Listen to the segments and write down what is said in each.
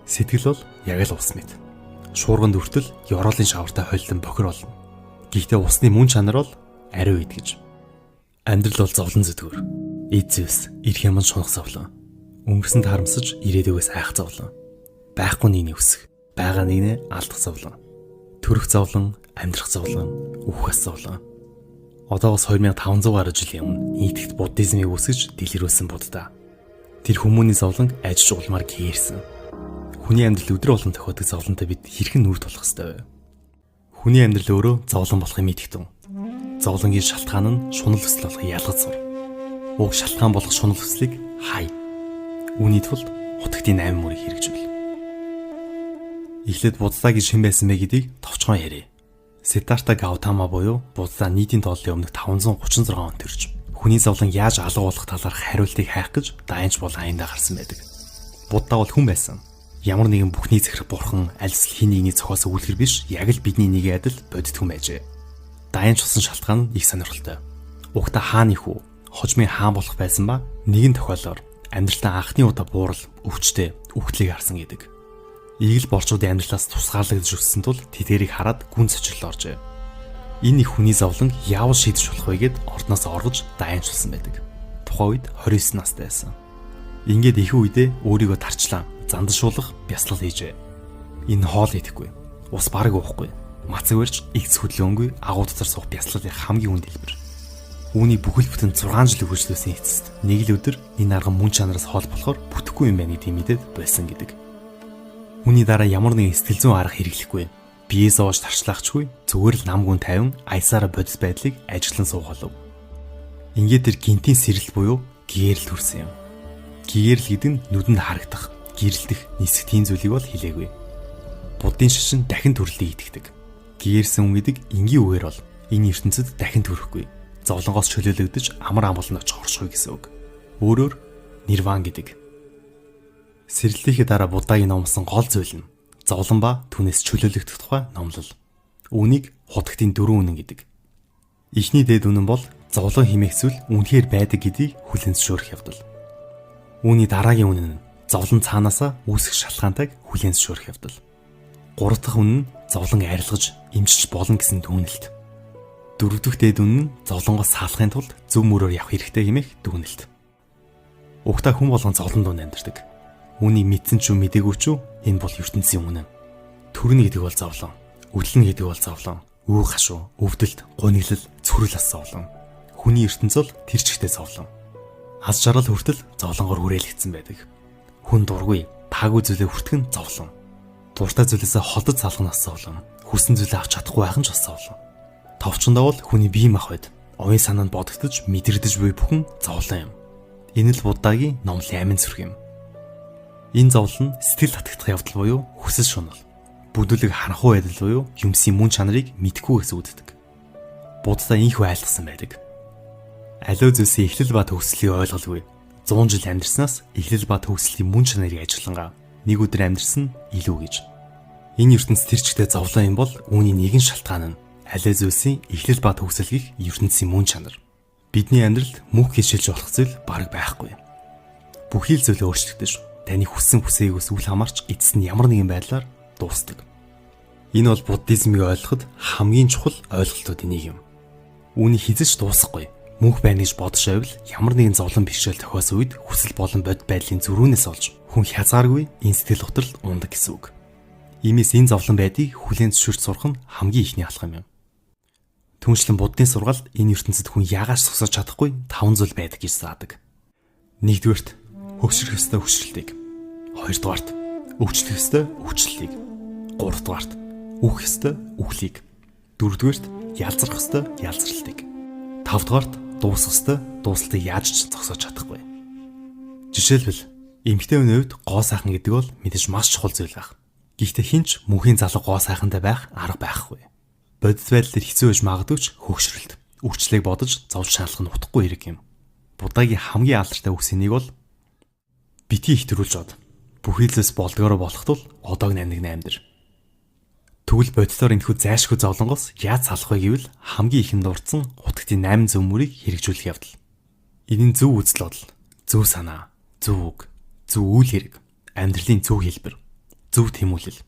Сэтгэл бол яг л ус мэт. Шуурганд өртөл ёроолын шавартай холилон бохир болно. Гэхдээ усны мөн чанар бол ариу идгэж. Амьдрал бол зовлон зүтгүүр. Эд зэвс, ирэх юм шунах зовлон. Өнгөрсөнд харамсаж ирээдүгээс айх зовлон. Байхгүй нэгний өсөх, байгаа нэгнээ алдах зовлон. Төрөх зовлон, амьдрах зовлон, үхэх зовлон. Одоогоос 2500 гаруй жилийн өмнө Индигт буддизмыг үүсгэж дэлгэрүүлсэн Будда. Тэр хүмүүний зовлон ажиж улмаар гээрсэн. Хүний амьдрал өдрө болгон тохиодог зовлонтой бид хэрхэн нүр тулах ёстой вэ? Хүний амьдрал өөрөө зовлон болохыг мэдгэтэн. Зовлонгийн шалтгаан нь шунал хүсэл болох ялгаж сур. Уг шалтгаан болох шунал хүслийг хай. Үүний тулд утгтын 8 мөрийг хэрэгжүүл. Эхлээд Буддагийн шин байсан бэ гэдгийг товчхон ярив. Сиддхарта Гаутама буюу Будда нийтийн тооллын өмнөх 536 он төрж хүний зовлон яаж алга болох талаарх хариултыг хайх гэж даянч бол аяндаа гарсан байдаг. Будда бол хүн байсан. Ямар нэгэн бүхний захирах бурхан альсэл хин нэгний цохоос үлгэр биш, яг л бидний нэг адил бодит хүн байжээ. Даянч болсон шалтгаан нь их сонирхолтой. Угтаа хааны хүү, хожмын хаан болох байсан ба нэгэн тохиолоор амьдралтаа анхны удаа буурал, өвчтэй, үхтлийг харсан гэдэг. Игэл борчуудын амьдралаас тусгаарлагдж өссөн тул тэдгэрийг хараад гүн цочрол оржээ. Энэ их хүний зовлон яавал шийдэж болох вэ гэд ордноос оргож даянч болсон байдаг. Тухайн үед 29 настай байсан. Ингээд их үедээ өөрийгөө тарчлаа. Зандашуулах бясалгал хийжээ. Энэ хоол идэхгүй, ус бараг уухгүй, мацаг барьж игц хөдлөөнгүй агуу дотор суух бясалгалын хамгийн үнд хэлбэр. Үүний бүхэл бүтэн 6 жил үргэлжлүүлсэн эцэст нэг л өдөр энэ арга мөн чанараас хол болохоор бүтэхгүй юм байна гэдгийг мэдээд болсон гэдэг. Үүний дараа ямар нэгэн сэтгэл зүйн арга хэрэглэхгүй, биеэс оож тарчлаахчгүй, зүгээр л нам гүн тайван аясаараа бодис байдлыг ажиглан суух болов. Ингээд тэр гинтийн сэрэл буюу гээрэл төрсөн юм. Гээрэл гэдэг нь нүдэнд харагдах, гэрэлтэх, нисэх тийм зүйлийг бол хэлээгүй. Буддын шашин дахин төрлөлийг итгэдэг. Гээрсэн хүн гэдэг энгийн үгээр бол энэ ертөнцид дахин төрөхгүй, зовлонгоос чөлөөлөгдөж амар амгалан очих оршихуй гэсэн үг. Өөрөөр нирван гэдэг. Сэрлэлийнхээ дараа Буддагийн номлосон гол зүйл нь зовлон ба түүнээс чөлөөлөгдөх тухай номлол. Үүнийг хутагтын 4 үнэн гэдэг. Эхний дээд үнэн бол зовлон хэмээх зүйл үнэхээр байдаг гэдгийг хүлээн зөвшөөрөх явдал. Үүний дараагийн үнэн нь зовлон цаанаасаа үүсэх шалтгаантайг хүлээн зөвшөөрөх явдал. 3 дахь үнэн нь зовлон арилгаж, эмчилж болно гэсэн дүгнэлт. 4 дахь дээд үнэн нь зовлонгоос салахын тулд зөв мөрөөр явах хэрэгтэй хэмээх дүгнэлт. Угтаа хүн болгон зовлон донд амьдардаг. Үүнийг мэдсэн ч юм мдэггүй ч энэ бол ертөнцийн үнэн. Төрнө гэдэг бол зовлон, өвдлөн гэдэг бол зовлон, өвөг хашуу, өвдөлт, гуниглал, цөхрөл ас зовлон. Хүний ертөнц бол тэр чигтээ зовлон. Аз жаргал хүртэл зовлонгоор хүрээлэгдсэн байдаг. Хүн дургүй, таагүй зүйлээ хүртэх нь зовлон. Дуртай зүйлээсээ холдож салах нь бас зовлон. Хүссэн зүйлээ авч чадахгүй байх нь ч бас зовлон. Товчондоо бол хүний бие махбод оюун санаанд бодогдож, мэдрэгдэж буй бүхэн зовлон юм. Энэ л Буддагийн номлын амин зүрх юм. Энэ зовлон нь сэтгэл татагдах явдал буюу хүсэл шунал. Бүдүүлэг харанхуй байдал буюу юмсын мөн чанарыг мэдэхгүй гэсэн үүддэг. Будда инхүү айлтгсан байдаг. Аливаа зүйлсийн эхлэл ба төгсөлийг ойлголгүй. 100 жил амьдарснаас эхлэл ба төгслийн мөн чанарыг ажиглангаа нэг өдөр амьдарсан илүү гэж. Энэ ертөнц тэр чигтээ зовлон юм бол үүний нэгэн шалтгаан нь аливаа зүйлсийн эхлэл ба төгсөл гэх ертөнцийн мөн чанар. Бидний амьдралд мөнх гişилж болох зүйл бараг байхгүй. Бүхий л зүйл өөрчлөгдөж, таны хүссэн хүсээгөөс үл хамаарч эцэст нь ямар нэгэн байдлаар дуустдаг. Энэ бол буддизмыг ойлгоход хамгийн чухал ойлголтуудын нэг юм. Үүний хизэж дуусахгүй. Мөнх байна гэж бодож байвал ямар нэгэн зовлон бэрхшээл тохиосон үед хүсэл болон бод байдлын зөрүүнээс олж хүн хязгааргүй энэ сэтгэл готролд ундаг гэсэн үг. Иймээс энэ зовлон байдгийг хүлээн зөвшөөрч сурах нь хамгийн ихний алхам юм. Түүнчлэн Буддын сургаалд энэ ертөнцид хүн яагаад зогсож чадахгүй 5 зүйл байдаг гэж заадаг. 1-дүгээрт хөгшрөх ёстой хөгшрөлтийг, 2-дугаарт өвчлөх ёстой өвчлөлтийг, 3-дугаарт үхэх ёстой үхлийг, 4-дүгээрт ялзрах ёстой ялзралтыг, 5-дугаарт дуусах ёстой дуусталтыг яаж ч зогсоож чадахгүй. Жишээлбэл эмэгтэй хүний хувьд гоо сайхан гэдэг бол мэдээж маш чухал зүйл байх. Гэхдээ хинч мөнхийн залуу гоо сайхантай байх арга байхгүй. Бодит байдал дээр хэцүү байж магадгүй ч хөгшрөлт, өвчлөлийг бодож зовж шаналх нь утгагүй хэрэг юм. Буддагийн хамгийн алдартай үгсийн нэг бол битгий ихтрүүлж од. Бүхий зүйлс болдгоороо болох тул одоог намнаг амьдар. Тэгвэл бодитоор энэхүү зайлшгүй зовлонгоос яаж салах вэ гэвэл хамгийн ихэнд дурдсан хутагтын 8 зөв мөрийг хэрэгжүүлэх явдал. Энэ нь зөв үзэл бодол, зөв санаа, зөв үг, зөв үйл хэрэг, амьдралын зөв хэлбэр, зөв тэмүүлэл,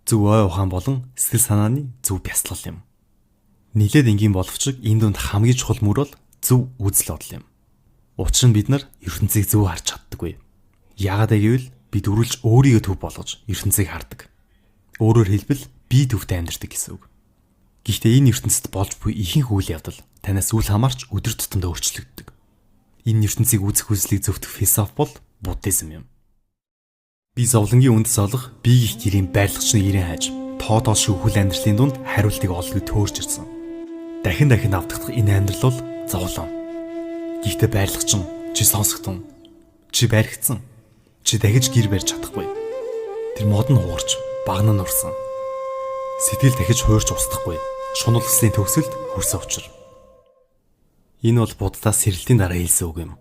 зөв ой ухаан болон сэтгэл санааны зөв бясалгал юм. Нийлээд энгийн боловч энэ дунд хамгийн чухал мөр бол зөв үзэл бодол юм. Учир нь бид нар ертөнцийг зөв харж чаддаггүй. Яагаад гэвэл бид үргэлж өөрийгөө төв болгож ертөнцийг хардаг. Өөрөөр хэлбэл би төвтэй амьдардаг гэсэн үг. Гэхдээ энэ ертөнцид болж буй ихэнх үйл явдал танаас үл хамаарч өдөр тутамдаа өөрчлөгддөг. Энэ ертөнцийг үзэх үзлийг зөвтгөх философи бол буддизм юм. Би зовлонгийн үндэс олох бие гих гэрийн байрлагчны гэрийн хайж, тоотоо шиг хүл амьдралын дунд хариултыг олохыг төөрж ирсэн. Дахин автагдах энэ амьдрал бол зовлон. Гэхдээ байрлагчин, чи сонсогдсон, чи баригдсан, чи дахиж гэр барьж чадахгүй. Тэр мод нь хуурч, баг нь нурсан. Сэтгэл дахиж хуурч устдахгүй. Шунал хүслийн төгсөлд хүрсэн учир. Энэ бол Буддаас сэрэлтийн дараа хэлсэн үг юм.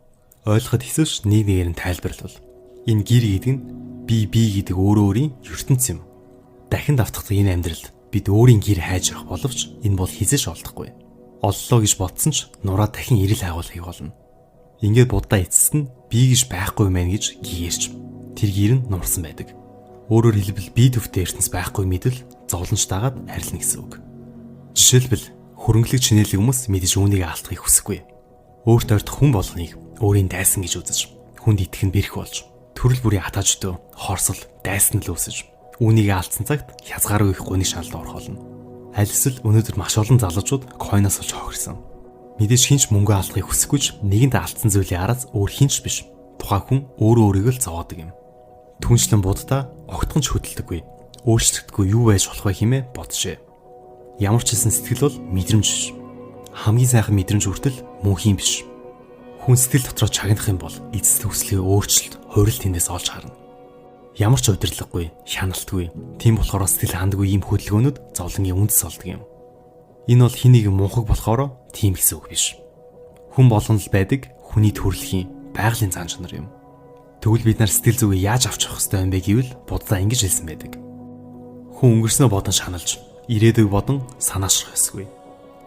Ойлгоход хэсвэж нэг нэгээр нь тайлбарлавал энэ гэр гэдэг нь би гэдэг өөрөө өөрийн ертөнц юм. Дахин давтагдах энэ амьдралд бид өөрийн гэр хайж явах боловч энэ бол хизээш олдохгүй. Оллоо гэж бодсон ч нураа дахин ирэл хайгуулахыг болно. Ингээд Будда эцэст нь би гэж байхгүй мэн гэж гээрч тэр гэр нь нурсан байдаг. Өөрөөр хэлбэл би төвтэй ертөнц байхгүй мэдвэл зовлонч дагаад арилна гэсэн үг. Жишээлбэл хөрөнгөлөг чинэлэг хүмүүс мэдээж үүнийг алдахыг хүсэхгүй. Өөрт ойртох хүн болгоныг өөрийн дайсан гэж үзэж, хүнд итгэх нь бэрх болж, төрөл бүрийн хатааж өдөө, хорсол, дайсан л үүсэж, үүнийг алдсан цагт хязгааргүй их гуны шаналд орох болно. Аль эсвэл өнөөдөр маш олон залуучууд койноос олж хохирсон. Мэдээж хинч мөнгө алдахыг хүсэхгүйч нэгэнт алдсан зүйлийн араас өөр хинч биш. Тухайн хүн өөрийгөө л зовоодаг юм. Түншлэн Будда огтхон ч хөдөлдөггүй. Өөрчлөгдөхгүй юу байж болох вэ хэмээн боджээ. Ямар ч хэлсэн сэтгэл бол мэдрэмж биш. Хамгийн сайхан мэдрэмж хүртэл мөнхийн биш. Хүн сэтгэл дотроо чагнах юм бол эцэст төслийн өөрчлөлт, хувирал тэндээс олж харна. Ямар ч удирдлаггүй, хяналтгүй. Тийм болохоор сэтгэл хандгүй ийм хөдөлгөөнүүд зовлонгийн үндэс болдог юм. Энэ бол хэнийг мунхаг болохоор тийм гэсэн үг биш. Хүн болгон л байдаг хүний төрөлхийн, байгалийн зан чанар юм. Тэгвэл бид нар сэтгэл зүгээ яаж авч явах ёстой юм бэ гэвэл Будда ингэж хэлсэн байдаг. Хүн өнгөрснөө бодон шаналж, ирээдүйг бодон санаашрах ёсгүй.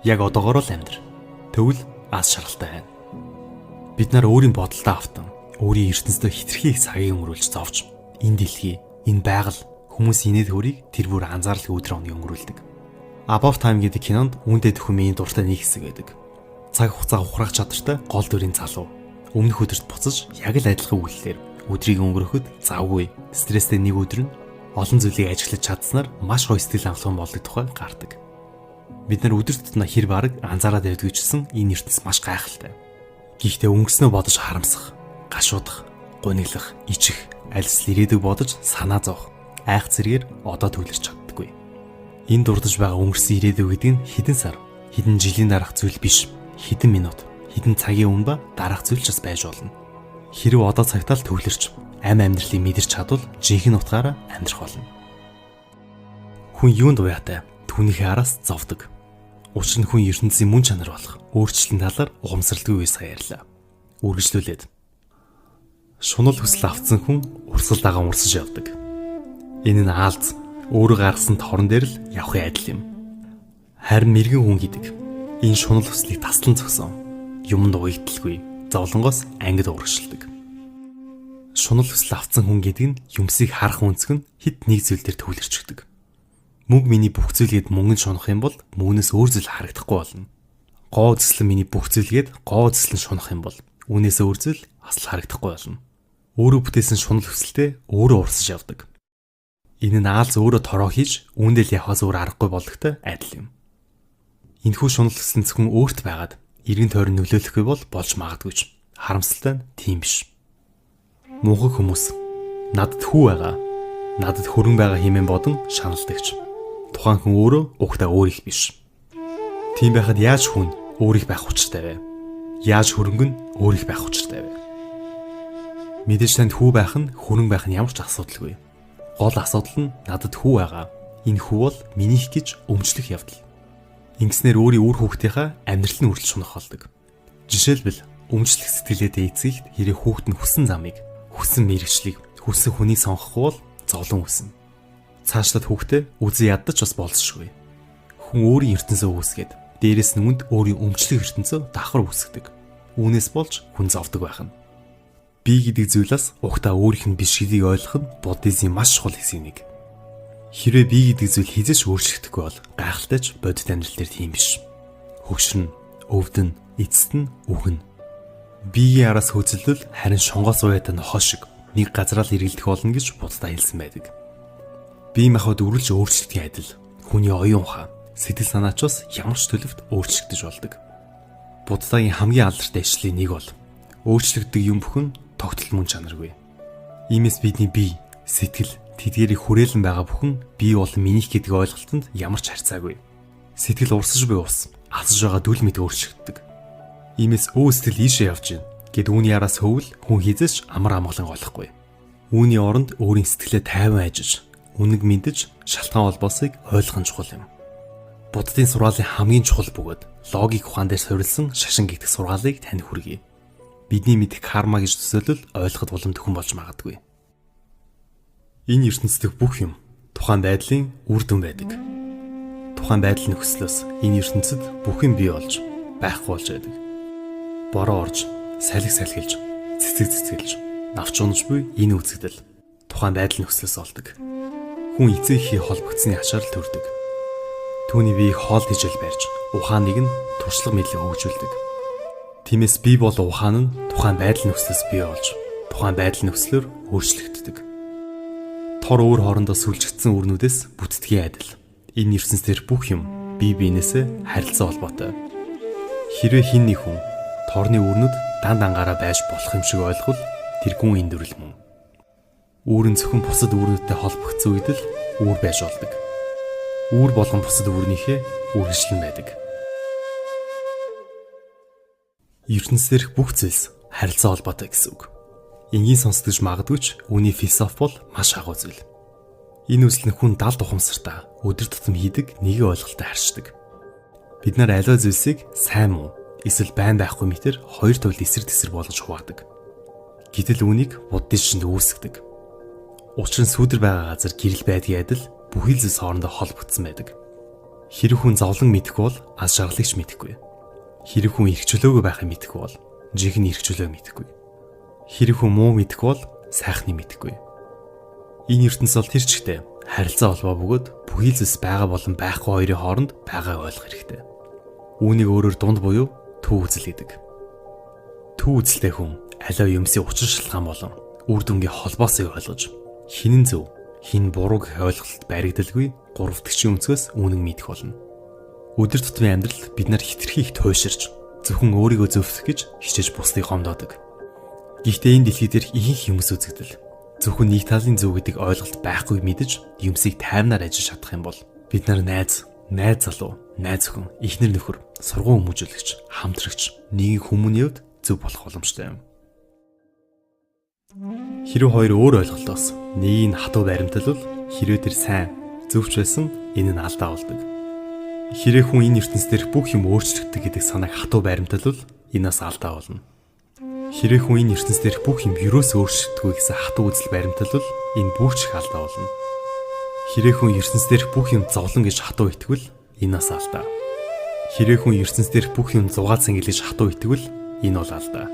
Яг одоогоор л амьдр. Тэгвэл аз шаргалтай байна. Бид нар өөрийн бодолтой автан, өөрийн ертөнцийн хитрхи их цагийг өнгөрүүлж зовж, энэ дэлхий, энэ байгаль, хүмүүсийн инээд хөрийг тэр бүр анзаарлыг өдрө хоногийн өнгөрүүлдэг. About Time гэдэг кинонд үүнтэй төхөмийн дуртай нэг хэсэг байдаг. Цаг хугацаа ухраах чадвартай гол дүрийн залуу. Өмнөх өдөрт буцаж яг л адилхан үйлдэлээр өдрийг өнгөрөхөд завгүй, стресстэй нэг өдөр нь олон зүйлийг ажиглаж чадсанаар маш гоё сэтгэл хангалуун болдог тухай гардаг. Бид нар өдөр тутмаа хэр бараг анзаараад явдаг гэсэн энэ ертөнц маш гайхалтай. Гэхдээ өнгөрснөө бодож харамсах, гашуудах, гуниглах, ичих, аль эсвэл ирээдүг бодож санаа зовох, айх зэргээр одоо төвлөрч чаддаггүй. Энэ дурдж байгаа өнгөрсөн ирээдүг гэдэг нь хэдэн сар, хэдэн жилийн дараах зүйл биш, хэдэн минут, хэдэн цагийн өмнө ба дараах зүйл ч бас байж болно. Хэрэг одоо цагтаа л төвлөрч, амьдралыг мэдэрч чадвал жинхэнэ утгаараа амьдрах болно. Хүн юунд уяатай, түүнийхээ араас зовдөг. Учир нь хүн ертөнцийн мөн чанар болох өөрчлөлтийн талаар ухамсарлгүй байсаа ярьлаа. Үргэлжлүүлээд. Шунал хүсэл автсан хүн урсгал дагаа урсаж явдаг. Энэ нь аалз, өөрөө гаргасан торон дээр л явахын адил юм. Харин мэрэгэн хүн гэдэг энэ шунал хүслийг таслан зогсон. Юмд уягдaltaгүй, зовлонгоос ангид урагшилдаг. Шунал хүсэл автсан хүн гэдэг нь юмсыг харах үнцг нь хэд нэг зүйл дээр төвлөрчдөг. Мөнгө миний бүх зүйлгээд мөнгөнд шунах юм бол мөнгнөөс өөр зүйл харагдахгүй болно. Гоо үзэсгэлэн миний бүх зүйлгээд гоо үзэсгэлэн шунах юм бол үүнээс өөр зүйл асал харагдахгүй болно. Өөрөө бүтээсэн шунал хүсэлтэй өөрөө урсаж явдаг. Энэ нь аалз өөрөө тороо хийж үүндэл явахаас өөр аргагүй болгохтой адил юм. Энэхүү шунал хүсэл зөвхөн өөрт байгаад эргэн тойрон нөлөөлөхгүй бол болж магадгүй ч харамсалтай нь тийм биш. Мунхаг хүмүүс надад хүү байгаа, надад хөрөнгө байгаа хэмээн бодон шаналдагч. Тухайн хүн өөрөө угтаа өөр их биш. Тийм байхад яаж хүн өөр их байх учиртай вэ? Яаж хөрөнгө нь өөр их байх учиртай вэ? Мэдээж танд хүү байх нь хөрөнгө байх нь ямар ч асуудалгүй. Гол асуудал нь надад хүү байгаа. Энэ хүү бол минийх гэж өмчлөх явдал. Ингэснээр өөрийн үр хүүхдийнхаа амьдрал нь үргэлж шунах болдог. Жишээлбэл өмчлөх сэтгэлээдээ эцэгт хэрэг хүүхд нь хүссэн замыг, хүссэн мэрэгчлийг, хүссэн хүнийг сонгохгүй бол зовлон үүснэ. Цаашлаад хүүхдээ үзэн ядаж бас болцшгүй. Хүн өөрийн ертөнцөө үүсгээд дээрэс нь үнд өөрийн өмчлөх ертөнцөө давхар үүсгдэг. Үүнээс болж хүн зовдөг байх нь. Би гэдэг зүйлээс угтаа өөрийнх нь биш гэдгийг ойлгох нь буддизмын маш чухал хэсэг нэг. Хэрвээ би гэдэг зүйл хизээч өөрчлөгдөхгүй бол гайхалтай ч бодит амьдрал дээр тийм биш. Хөгшрөн, өвдөн, эцэст нь үгэн. Биеийн араас хөөцөлдөл харин шонгоос уяатай нохоо шиг нэг газараа л эргэлдэх болно гэж Будда хэлсэн байдаг. Бие махбод үргэлж өөрчлөлтийн адил хүний оюун ухаан, сэтгэл санаа ч бас ямар ч төлөвт өөрчлөгдөж болдог. Буддагийн хамгийн алдартай ишлэлийн нэг бол өөрчлөгддөг юм бүхэн тогтол мөн чанаргүй. Иймээс бидний бие, сэтгэл, тэдгээрийг хүрээлэн байгаа бүхэн бие болон минийх гэдэг ойлголтод ямар ч харьцаагүй. Сэтгэл урсаж буй ус, алсаж байгаа дүл мэд өөрчлөгддөг. Иймээс сэтгэл ийшээ явж гин гэд үүний араас хөвөл хүн хизээч амар амгалан олохгүй. Үүний оронд өөрийн сэтгэлээ тайван ажиж, үнэг мэдэж, шалтгаан холбоосыг ойлгох чухал юм. Буддын сургаалын хамгийн чухал бөгөөд логик ухаан дээр суурилсан шашин гэгдэх сургаалыг тань хүргэе. Бидний мэдих карма гэж төсөөлөл ойлгоход улам төхөн болж магадгүй. Энэ ертөнцийн бүх юм тухайн байдлын үр дүн байдаг. Тухайн байдлын нөхцлөөс энэ ертөнцид бүх юм бий болж байхгүй болж байдаг. Бороо орж, салхи салхилж, цэцэг цэцгэлж, навч унаж буй энэ үзэгдэл тухайн байдлын нөхцлөөс олдог. Хүн эцэг эхий холбогдсны ачаар л төрдөг. Түүний биеийг хоол тэжээл барьж, ухааныг нь туршлага мэдлэг хөгжүүлдэг. Тиймээс бие бол ухаан нь тухайн байдлын нөхцлөөс бий болж, тухайн байдлын нөхцлөөр өөрчлөгддөг. Тор өөр хоорондоо сүлжигдсэн үрнүүдээс бүтдгийн адил. Энэ ертөнцийн дээр бүх юм бие биенээсээ харилцаа холбоотой. Хэрвээ хин нэг хүн торны үрнүүд дан дангаараа байж болох юм шиг ойлгол тэр гүн эндүрэл мөн. Үүрэн зөвхөн бусад үүрнүүдтэй холбогдсон үед л үүр байж болдог. Үүр болгон бусад үүрнийхээ үргэлжлэн байдаг. ертөнцийн бүх зүйлс харилцаа холбоотой гэсэн үг. Энгийн сонсдогч магадгүй ч үүний философи бол маш агуу зүйл. Энэ үсэл нь хүн далд ухамсартаа өдөр тутам хийдэг нэг ойлголттой харьцдаг. Бид нар аливаа зүйлсийг сайн муу эсвэл байн байхгүй мэтэр хоёр туйл эсрэг тесрэг болгож хуваадаг. Гэтэл үүнийг буддын шинд үүсгдэг. Учир нь сүудэр байгаа газар гэрэл байдгийн адил бүхий л зүйлс хоорондоо холбогдсон байдаг. Хэрэг хүн зовлон мэдэхгүй бол аз жаргалагч мэдэхгүй. Хэрэг хүн эрх чөлөөгөө байхыг мэдэхгүй бол жинхэнэ эрх чөлөө мэдэхгүй. Хэрэг хүн муу мэдэхгүй бол сайхныг мэдэхгүй. Энэ ертөнц бол тэр чигтээ харилцаа холбоо бөгөөд бүхий л зүйлс байгаа болон байхгүй хоёрын хооронд байгааг ойлгох хэрэгтэй. Үүнийг өөрөөр дунд буюу төв үзэл гэдэг. Төв үзэлтэй хүн аливаа юмсийн учир шалтгаан болон үр дүнгийн холбоосыг ойлгож хин нь зөв, хин буруу гэх ойлголт баригдалгүй гуравдагчийн өнцгөөс үнэн мэдэх болно. Өдөр тутмын амьдралд бид нар хитрхи их туйширч зөвхөн өөрийгөө зөвсөх гэж хичээж бусдыг гомдоодог. Гэхдээ энэ дэлхий дээр ихэнх хүмүүс үзэгдэл зөвхөн нэг талын зөв гэдэг ойлголт байхгүй мэдэж юмсыг тайвнаар ажиж чадах юм бол бид нар найз залуу, найз охин, эхнэр нөхөр, сургууль хүмүүжүүлэгч, хамтрагч нэг хүмүүний хувьд зөв болох боломжтой юм. Хэрвээ хоёр өөр ойлголтоос нэгийг хатуу баримталвал хэрвээ тэр сайн зөвч байсан энэ нь алдаа болдог. Хэрвээ хүн энэ ертөнцийн дээрх бүх юм өөрчлөгддөг гэдэг санааг хатуу баримталвал энэс алдаа болно. Хэрвээ хүн энэ ертөнцийн дээрх бүх юм юроос өөрчлөгддөггүй гэсэн хатуу үзэл баримталвал энэ бүх ч алдаа болно. Хэрвээ хүн ертөнцийн дээрх бүх юм зовлон гэж хатуу итгэвэл энэс алдаа. Хэрвээ хүн ертөнцийн дээрх бүх юм зугаацсан гэж хатуу итгэвэл энэ бол алдаа.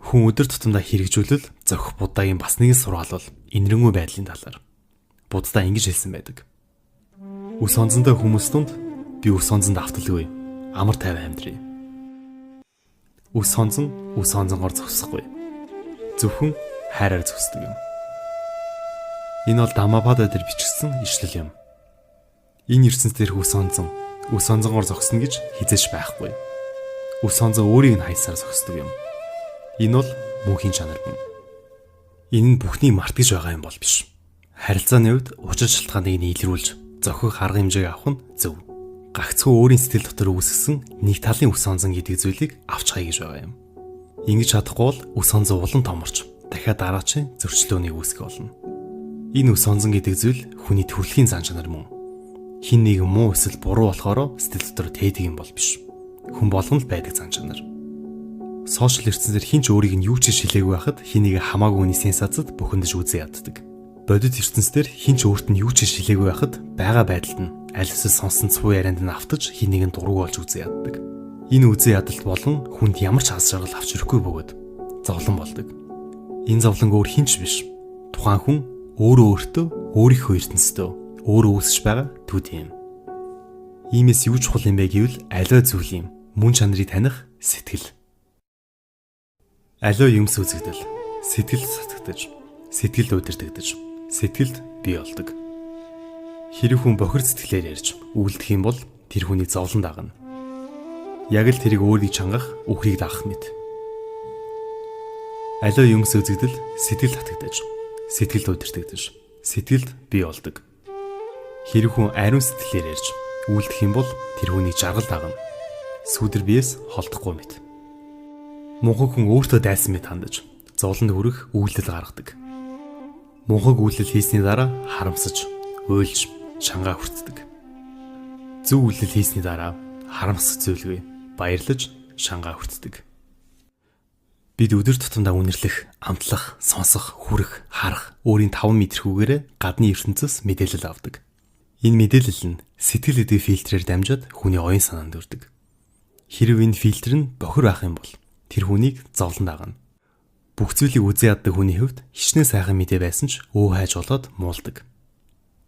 Хүн өдөр тутамдаа хэрэгжүүлэл зохих Буддагийн бас нэгэн сургаал бол инэрэнгүй байдлын талаар. Будда ингэж хэлсэн байдаг. Үс онцондоо хүмүүс дунд би үс онцонд авталгүй амар тайван амьдрий. Үс онцонгоор зогсохгүй. Зөвхөн хайраар зогсдог юм. Энэ бол Даммапада дээр бичигдсэн ишлэл юм. Энэ ертөнцийн дээрх үс онцонгоор зогсно гэж хизээч байхгүй. Үс онцон өөрийг нь хайсаар зогсдог юм. Энэ бол мөнхийн чанар юм. Энэ нь бүхнийг мартаж байгаа юм бол биш. Харилцааны үед учир шалтгааныг нийлрүүлж зохих арга хэмжээг авах нь зөв. Гагцхүү өөрийн сэтгэл дотор үүсгэсэн нэг талын үс онцон гэдэг зүйлийг авч хай гэж байгаа юм. Ингэж чадахгүй бол үс онцон улам томорч дахиад дараачийн зөрчлөөнийг үүсгэх болно. Энэ үс онцон гэдэг зүйл хүний төрөлхийн зан чанар мөн. Хин нэг муу эсвэл буруу болохоро сэтгэл дотор тээдэг юм бол биш. Хүн болгон л байдаг зан чанар. Сошиал ертөнцийн хинч өөрийг нь юу ч шилээгүй байхад хэнийг хамаагүй хүний сенсацад бухимдаж үзээ яддаг. Бодит ертөнцийн хинч өөрт нь юу ч шилээгүй байхад байгаа байдалд нь аль эсвэл сонсон цуу ярианд нь автаж хэнийг нь дургу болж үзээ яддаг. Энэ үзээ ядалт болон хүнд ямар ч аз жаргал авч ирэхгүй бөгөөд зовлон болдог. Энэ зовлон өөр хинч биш. Тухайн хүн өөрөө өөртөө өөрийнхөө ертөнцийн өөрөө үүсэж байгаа төд юм. Иймээс юу чухал юм бэ гэвэл аливаа зүйлийн мөн чанарыг таних сэтгэл. Аливаа юмс үзэгдэл сэтгэл сатагдаж, сэтгэл удирдагдаж, сэтгэлд бий болдог. Хэрэг хүн бохир сэтгэлээр ярьж үйлдэх юм бол тэр хүнийг зовлон дагна. Яг л тэрийг өөрийг чангах, үхрийг дагах мэт. Аливаа юмс үзэгдэл сэтгэл татагдаж, сэтгэлд удирдагдаж, сэтгэлд бий болдог. Хэрэг хүн ариун сэтгэлээр ярьж үйлдэх юм бол тэр хүнийг жаргал дагна. Сүудэр биес холдохгүй мэт. Мунхаг хүн өөртөө дайсан мэт хандаж, зовлонд хүрэх үйлдэл гаргадаг. Мунхаг үйлдэл хийсний дараа харамсаж, уйлж, шангаа хүртдэг. Зөв үйлдэл хийсний дараа харамсах зүйлгүй, баярлаж, шангаа хүртдэг. Бид өдөр тутамдаа үнэрлэх, амтлах, сонсох, хүрэх, харах өөрийн 5 мэдрэхүүгээрээ гадны ертөнцөөс мэдээлэл авдаг. Энэ мэдээлэл нь сэтгэл эдийн фильтрээр дамжаад хүний оюун санаанд өрдөг. Хэрв энэ фильтр нь бохир байх юм бол тэр хүнийг зовлон дагна. Бүх зүйлийг үзэн яддаг хүний хувьд хичнээн сайхан мэдээ байсан ч өө хайж болоод муулдаг.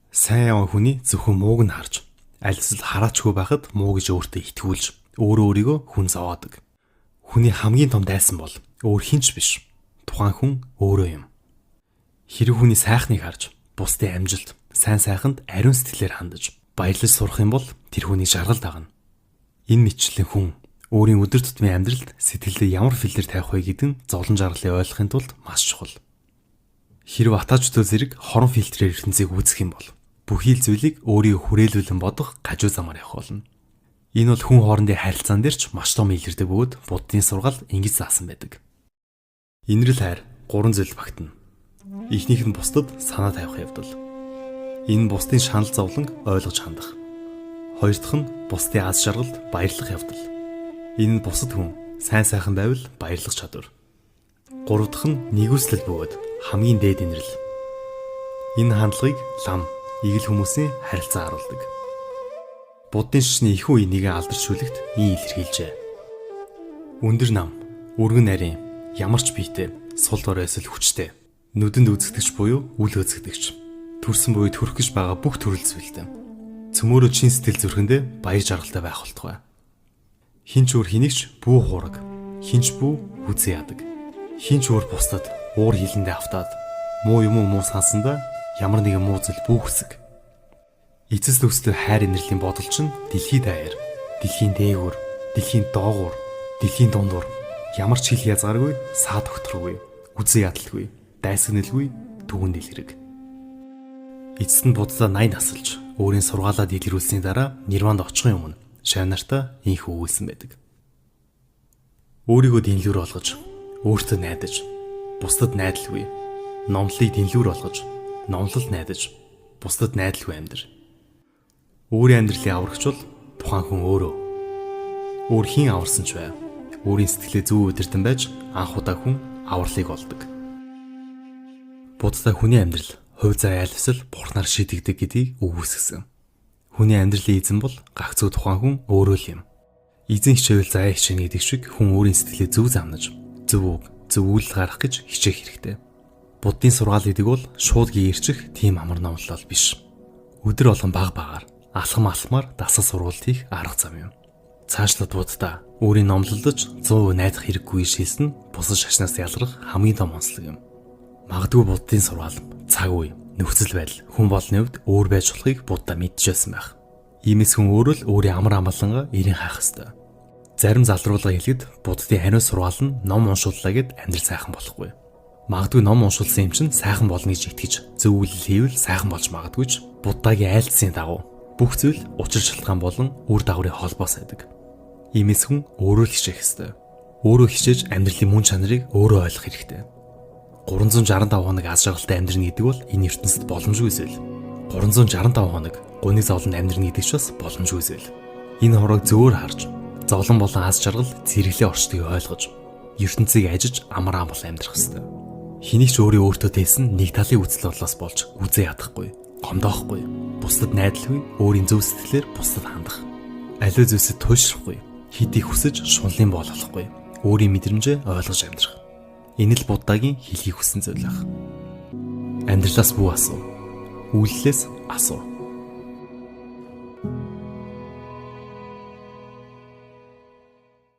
Сайн яваа хүний зөвхөн мууг нь харж, аль эсвэл хараачгүй байхад муу гэж өөртөө итгүүлж, өөрийгөө хүн зовоодаг. Хүний хамгийн том дайсан бол өөр хинч биш. Тухайн хүн өөрөө юм. Хэрэг хүний сайхныг харж, бусдын амжилт, сайн сайханд ариун сэтгэлээр хандаж, баярлаж сурах юм бол тэр хүний жаргал дагна. Энэ мэтчлэн хүн өөрийн өдөр тутмын амьдралд сэтгэлдээ ямар фильтр тавих вэ гэдэг нь зовлон жаргалыг ойлгохын тулд маш чухал. Хэрв атаачдын зэрэг хорон фильтрээр ертөнцийг үүсгэх юм бол бүхий л зүйлийг өөрийгөө хүрээлүүлэн бодох гажуу замаар явах болно. Энэ бол хүн хоорондын харилцаан дээр ч маш том илэрдэг бөгөөд буддын сургаал ингэж заасан байдаг. Инрэл хайр 3 зүйл багтана. Эхнийх нь бусдад санаа тавих явдал. Энэ бусдын шанал зовлонг ойлгож хандах. Хоёр дахь нь бусдын аз жаргалд баярлах явдал. Энэ нь бусад хүн сайн сайхан байвал баярлах чадвар. Гурав дахь нь нэгүслэл бөгөөд хамгийн дээд инрэл. Энэ хандлагыг лам, игэл хүмүүсийн харилцаа харуулдаг. Буддын шишний ихүү энийгээ алдарч шүлэгт ийм илэрхийлжээ. Өндөр нам, өргөн нарийн, ямар ч биетэй, сул дор эсвэл хүчтэй, нүдэнд үзэгдэгч буюу үл үзэгдэгч, төрсөн буюу төрөх гэж байгаа бүх төрөл зүйлтэй. Цөмөөрөө чин сэтгэл зүрхэндээ баяр жаргалтай байх болтугай. Хинч өөр хинэгч бүү хуураг, хинч бүү хүзээ яадаг. Хинч өөр бусдад уур хилэндээ автаад муу юм уу муу сансандаа ямар нэгэн муу зүйл бүү хүсэг. Эцэс төгсдөө хайр инэрлийн бодол чинь дэлхийд даяар, дэлхийн дээгүүр, дэлхийн доогуур, дэлхийн дундуур ямар ч хил язгааргүй, саад огторгүй, үзэн ядалгүй, дайсагналгүй түгэн дэлгэрэг. Эцэст нь Буддаа 80 насалж өөрийн сургаалаа дэлгэрүүлсний дараа нирванд очихын өмнө шавнартаа инх өгүүлсэн байдаг. Өөрийгөө дэнлүүр олгож, өөртөө найдаж, бусдад найдалгүй, номлолыг дэнлүүр олгож, номлолд найдаж, бусдад найдалгүй амьдр. Өөрийн амьдралыг аврагч бол тухайн хүн өөрөө. Өөр хин аварсан ч бай. Өөрийн сэтгэлээ зөв удирдан байж анх удаа хүн авралыг олдог. Буддаа хүний амьдрал хувь зай аль эсвэл бурхнаар шийдэгдэг гэдгийг өгүүлсэн. Хүний амьдралын эзэн бол гагцуу тухайн хүн өөрөө л юм. Эзэн хичээвэл заяа хичээнэ гэдэг шиг хүн өөрийн сэтгэлээ зөв замнаж, зөв үг, зөв үйлдэл гаргах гэж хичээх хэрэгтэй. Буддын сургаал гэдэг бол шууд гээрчих тийм амар номлол биш. Өдөр болгон баг багаар алхамаар дасгал сургалт хийх арга зам юм. Цаашлаад Буддаа өөрийн номлолдож 100% найдах хэрэггүй шийсэн бусад шашнаас ялрах хамгийн том онцлог юм. Магадгүй Буддын сургаал, цаг үе, нөхцөл байдал хүн болны хувьд өөр байж болохыг Будда мэдчихсэн байх. Иймээс хүн өөрөө л өөрийн амар амгалангаа эрен хайх ёстой. Зарим залруулга хэлэхэд Буддын ханиу сургаал нь ном уншууллаа гэд амьдрал сайхан болохгүй. Магадгүй ном уншуулсан юм чинь сайхан болно гэж итгэж зөв үйлдэл хийвэл сайхан болж магадгүй ч Буддагийн айлцсан дагуу бүх зүйл учир шалтгаан болон үр дагаврын холбоос байдаг. Иймээс хүн өөрөө л хичээх ёстой. Өөрөө хичээж амьдралын мөн чанарыг өөрөө ойлгох хэрэгтэй. 365 хоног аз жаргалтай амьдрна гэдэг бол энэ ертөнцид боломжгүй зүйл. 365 хоног гуны зовлонд амьдрна гэдэг ч бас боломжгүй зүйл. Энэ хорог зөөр харж, зовлон болон аз жаргал зэрэглээ орчдгийг ойлгож, ертөнцийг ажиж амар амбал амьдрах ёстой. Хэнийг ч өөртөө тээсэн нэг талын үзэл бодлоос болж үзээ ядахгүй, гомдоохгүй, бусдад найдалгүй, өөрийн зөв сэтгэлээр бусдад хандах. Аливаа зүйлсэд туйшрахгүй, хидийг хүсэж шунлын болохгүй, өөрийн мэдрэмжээ ойлгож амьдрах. Энэ л Буддагийн хэлхийг хүссэн зүйл ах. Амьдралаас бүү асуу. Үйллээс асуу.